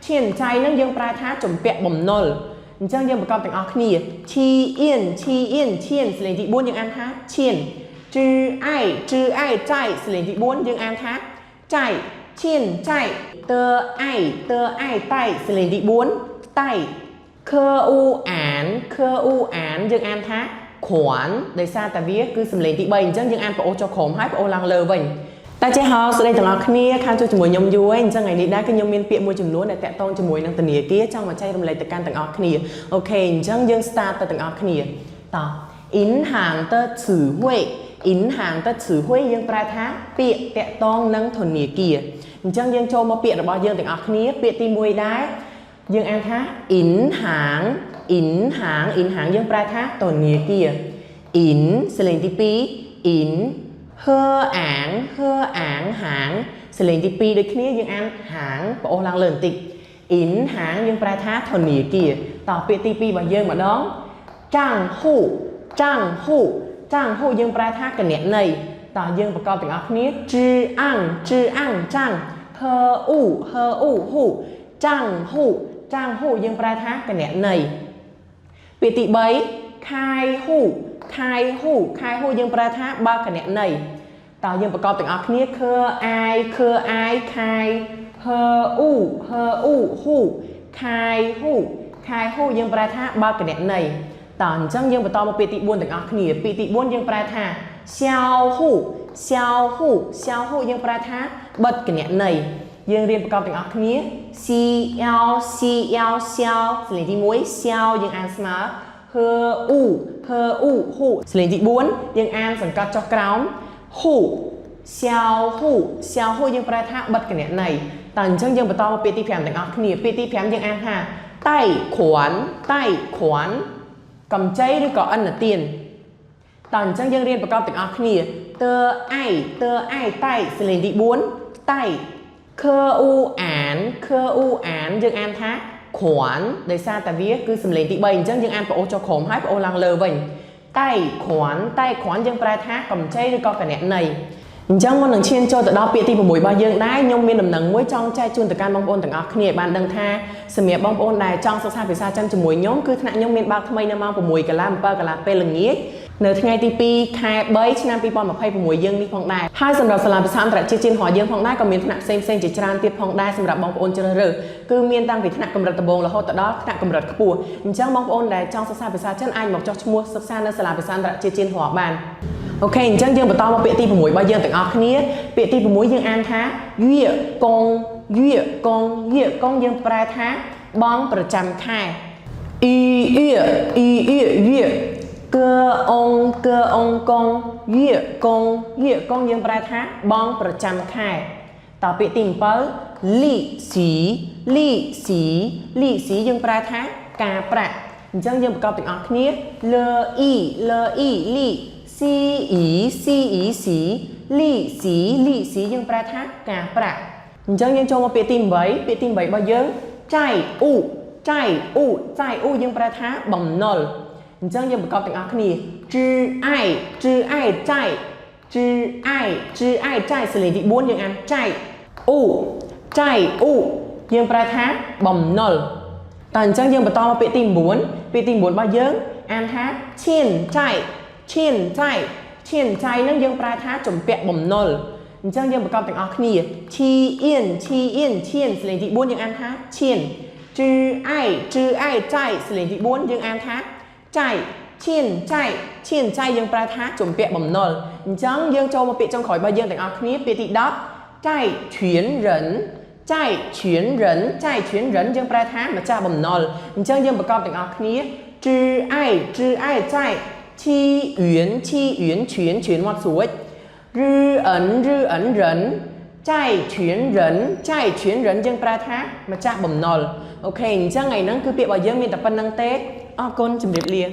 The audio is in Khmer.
chiên chay នឹងយើងប្រើថាជំពាក់បំណុលអញ្ចឹងយើងប្រកបទាំងអស់គ្នាឈីអៀនឈីអៀនឈៀនសលេងទី4យើងអានថាឈៀនជឺអៃចៃសលេងទី4យើងអានថាចៃឈៀនចៃតើអៃតៃសលេងទី4តៃខអ៊ូអានយើងអានថាគ្រាន់ដោយសារតែវាគឺសំឡេងទី3អញ្ចឹងយើងអានប្អូសចុះក្រោមហើយប្អូសឡើងលើវិញតែចេះហៅស្ដីទាំងអស់គ្នាខាងជួយជាមួយខ្ញុំយូរហើយអញ្ចឹងថ្ងៃនេះដែរគឺខ្ញុំមានពាក្យមួយចំនួនដែលតាក់ទងជាមួយនឹងធនាគារចង់មកចែករំលែកទៅកាន់ទាំងអស់គ្នាអូខេអញ្ចឹងយើង start ទៅទាំងអស់គ្នាតោះ 银行的词汇យើងប្រែថាពាក្យតាក់ទងនឹងធនាគារអញ្ចឹងយើងចូលមកពាក្យរបស់យើងទាំងអស់គ្នាពាក្យទី1ដែរយើងអានថា 银行យើងប្រែថាធនាគារ in សលេងទី2 in ហើអាងហាងសលេងទី2ដូចគ្នាយើងអានហាងប្អូសឡើងលើបន្តិច in ហាងយើងប្រែថាធនាគារតោះពាក្យទី2របស់យើងម្ដងចាងហ៊ូយើងប្រែថាគណនេយ្យតោះយើងប្រកបទាំងអស់គ្នាជឺអាំងចាងហើអ៊ូហ៊ូចាងហ៊ូយើងប្រែថាគណនេយ្យពាក្យទី3ខាយហ៊ូយើងប្រែថាបើគណនេយ្យតើយើងប្រកបទាំងអស់គ្នាខអាយខាយហើអ៊ូហ៊ូខាយហ៊ូយើងប្រែថាបើគណនេយ្យតើអញ្ចឹងយើងបន្តមកពាក្យទី4ទាំងអស់គ្នាពាក្យទី4យើងប្រែថាស្យាវហ៊ូយើងប្រែថាបិទគណនេយ្យយើងរៀនប្រកបទាំងអស់គ្នាស៊ីយ៉ាវសលេងទី1ស្យាវយើងអានស្មើហើអ៊ូហ៊ូសលេងទី4យើងអានសង្កត់ចុះក្រោមហ៊ូស្យាវហ៊ូយើងប្រែថាបិទគណនេយ្យតើអញ្ចឹងយើងបន្តមកពាក្យទី5ទាំងអស់គ្នាពាក្យទី5យើងអានថាតៃគ្រាន់កម្ចីឬក៏ឥណទានតើអញ្ចឹងយើងរៀនប្រកបទាំងអស់គ្នាតើអៃតៃសលេងទី4តៃខអ៊ូអានយើងអានថាគ្រាន់ដោយសារតែវាគឺសំឡេងទី3អញ្ចឹងយើងអានប្អូសចុះក្រោមហើយប្អូសឡើងលើវិញតៃគ្រាន់យើងប្រែថាកម្ចីឬក៏គណនេយ្យអញ្ចឹងមុននឹងឈានចូលទៅដល់ពាក្យទី6របស់យើងដែរខ្ញុំមានដំណឹងមួយចង់ចែកជូនទៅកាន់បងប្អូនទាំងអស់គ្នាបានដឹងថាសម្រាប់បងប្អូនដែលចង់សិក្សាភាសាចិនជាមួយខ្ញុំគឺថ្នាក់ខ្ញុំមានបើកថ្មីនៅម៉ោង 6 កន្លះ 7 កន្លះពេលល្ងាចនៅថ្ងៃទី2ខែ3ឆ្នាំ2026យើងនេះផងដែរហើយសម្រាប់សាលាភាសាអន្តរជាតិរបស់យើងផងដែរក៏មានថ្នាក់ផ្សេងជាច្រើនទៀតផងដែរសម្រាប់បងប្អូនជ្រើសរើសគឺមានតាំងពីថ្នាក់កម្រិតដំបូងរហូតដល់ថ្នាក់កម្រិតខ្ពស់អញ្ចឹងបងប្អូនដែលចង់សិក្សាភាសាចិនអាចមកចុះឈ្មោះសិក្សានៅសាលាភាសាអន្តរជាតិរបស់បានអូខេអញ្ចឹងយើងបន្តមកពាក្យទី6របស់យើងទាំងអស់គ្នាពាក្យទី6យើងអានថាយៀកងយើងប្រែថាបងប្រចាំខែអ៊ីយៀកអងកងយៀកងយើងប្រែថាបងប្រចាំខែតើពាក្យទី7លីស៊ីយើងប្រែថាការប្រាក់អញ្ចឹងយើងប្រកបទាំងអស់គ្នាលើអ៊ីលីស៊ីលីស៊ីយើងប្រែថាការប្រាក់អញ្ចឹងយើងចូលមកពាក្យទី8របស់យើងចៃអ៊ូយើងប្រែថាបំណុលអញ្ចឹងយើងប្រកបទាំងអស់គ្នាជឺអៃចៃសលេងទី4យើងអានចៃអ៊ូយើងប្រែថាបំណុលតើអញ្ចឹងយើងបន្តមកពាក្យទី9របស់យើងអានថាឈៀនចៃនឹងយើងប្រែថាជំពាក់បំណុលអញ្ចឹងយើងប្រកបទាំងអស់គ្នាឈីអៀនឈៀនសលេងទី4យើងអានថាឈៀនជឺអៃចៃសលេងទី4យើងអានថាចៃឈៀនចៃយើងប្រែថាជំពាក់បំណុលអញ្ចឹងយើងចូលមកពាក្យចុងក្រោយរបស់យើងទាំងអស់គ្នាពាក្យទី10ចៃឈៀនរិនយើងប្រែថាម្ចាស់បំណុលអញ្ចឹងយើងប្រកបទាំងអស់គ្នាជឺអៃចៃឈីអឿនឈឿនមាត់ស្រួចឬអិនរិនចៃឈឿនរិនយើងប្រែថាម្ចាស់បំណុលអូខេអញ្ចឹងថ្ងៃហ្នឹងគឺពាក្យរបស់យើងមានតែប៉ុណ្្នឹងទេអរគុណជម្រាបលា